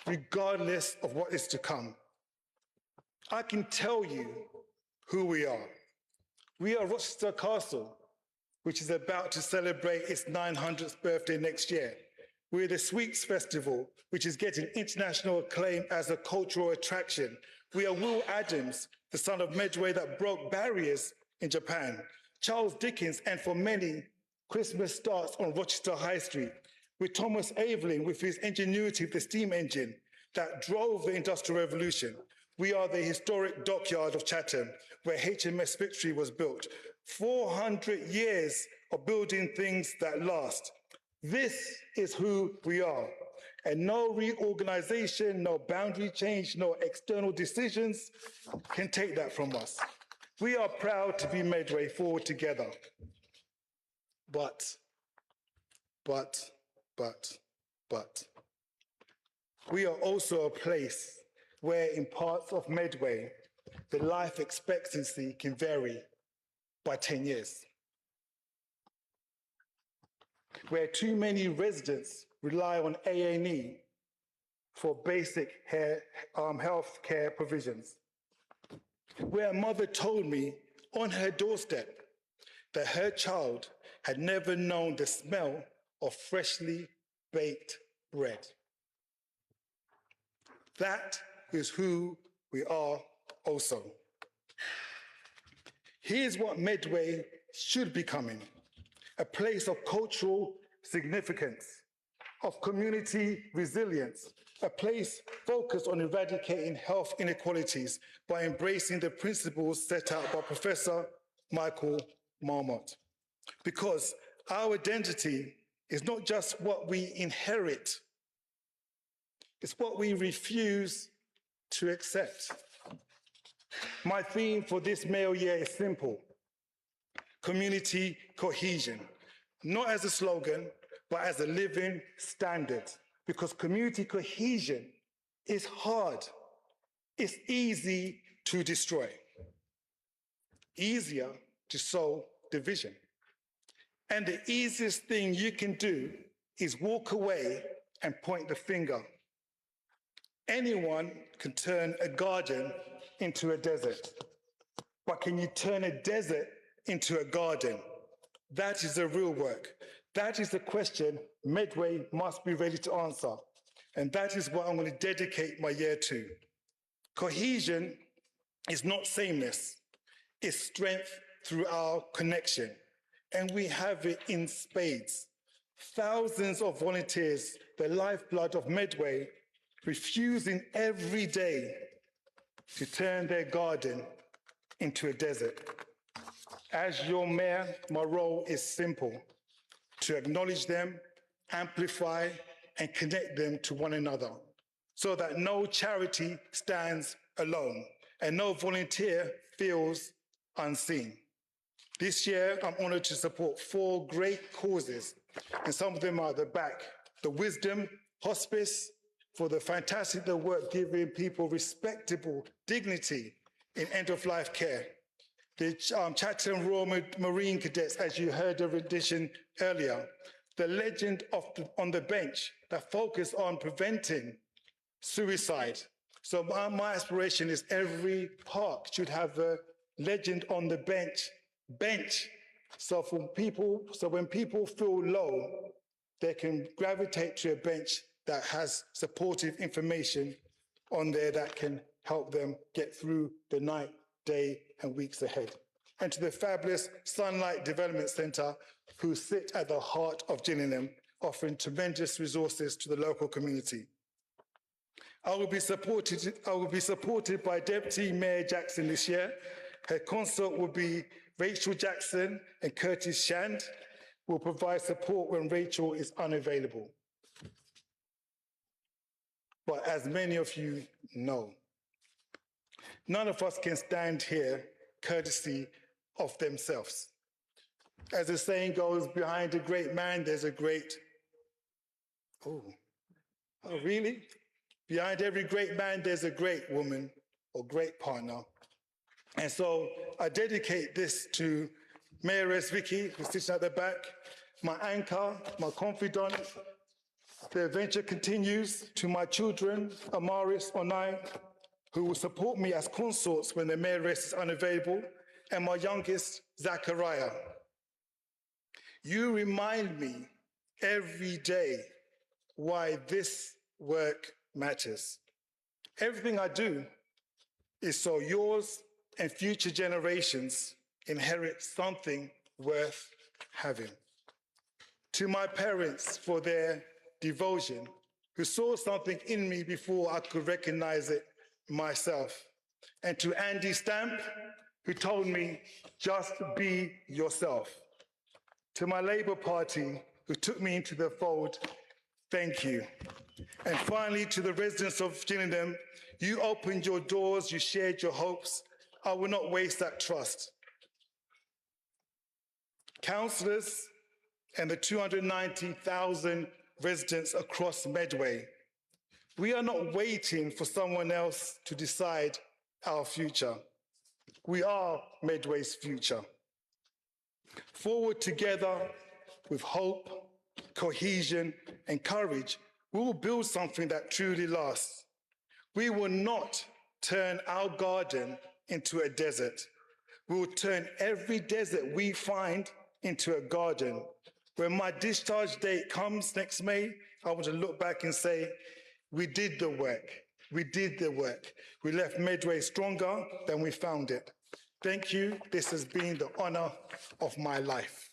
regardless of what is to come. I can tell you who we are. We are Rochester Castle, which is about to celebrate its 900th birthday next year. We're the Sweets Festival, which is getting international acclaim as a cultural attraction. We are Will Adams, the son of Medway that broke barriers in Japan. Charles Dickens, and for many, Christmas starts on Rochester High Street. With Thomas Aveling, with his ingenuity of the steam engine that drove the Industrial Revolution. We are the historic dockyard of Chatham, where HMS Victory was built. 400 years of building things that last. This is who we are. And no reorganization, no boundary change, no external decisions can take that from us. We are proud to be Medway forward together. But, we are also a place where in parts of Medway, the life expectancy can vary by 10 years. Where too many residents rely on A&E for basic health care provisions. Where a mother told me on her doorstep that her child had never known the smell of freshly baked bread. That is who we are also. Here's what Medway should be becoming: a place of cultural significance, of community resilience, a place focused on eradicating health inequalities by embracing the principles set out by Professor Michael Marmot. Because our identity is not just what we inherit, it's what we refuse to accept. My theme for this Mayor Year is simple: community cohesion, not as a slogan, but as a living standard. Because community cohesion is hard. It's easy to destroy, easier to sow division. And the easiest thing you can do is walk away and point the finger. Anyone can turn a garden into a desert, but can you turn a desert into a garden? That is the real work. That is the question Medway must be ready to answer. And that is what I'm going to dedicate my year to. Cohesion is not sameness. It's strength through our connection. And we have it in spades. Thousands of volunteers, the lifeblood of Medway, refusing every day to turn their garden into a desert. As your mayor, my role is simple: to acknowledge them, amplify, and connect them to one another, so that no charity stands alone and no volunteer feels unseen. This year, I'm honored to support 4 great causes, and some of them are at the back: the Wisdom Hospice, for the fantastic work giving people respectable dignity in end-of-life care. The Chatham Royal Marine Cadets, as you heard the rendition earlier. The Legend on the Bench, that focus on preventing suicide. So my aspiration is every park should have a Legend on the bench. So when people feel low, they can gravitate to a bench that has supportive information on there that can help them get through the night, day, and weeks ahead. And to the fabulous Sunlight Development Centre, who sit at the heart of Gillingham, offering tremendous resources to the local community. I will be supported by Deputy Mayor Jackson this year. Her consort will be Rachel Jackson, and Curtis Shand will provide support when Rachel is unavailable. But as many of you know, none of us can stand here courtesy of themselves. As the saying goes, behind a great man, there's a great... Oh, really? Behind every great man, there's a great woman or great partner. And so I dedicate this to Mayoress Vicky, who's sitting at the back, my anchor, my confidant, The adventure continues to my children, Amaris, Onai, who will support me as consorts when the mayoress is unavailable, and my youngest, Zachariah. You remind me every day why this work matters. Everything I do is so yours and future generations inherit something worth having. To my parents for their devotion, who saw something in me before I could recognize it myself. And to Andy Stamp, who told me, just be yourself. To my Labour Party, who took me into the fold, thank you. And finally, to the residents of Gillingham, you opened your doors, you shared your hopes. I will not waste that trust. Councillors and the 290,000 residents across Medway, we are not waiting for someone else to decide our future. We are Medway's future. Forward together with hope, cohesion, and courage, we will build something that truly lasts. We will not turn our garden into a desert. We will turn every desert we find into a garden. When my discharge date comes next May, I want to look back and say, we did the work. We did the work. We left Medway stronger than we found it. Thank you. This has been the honor of my life.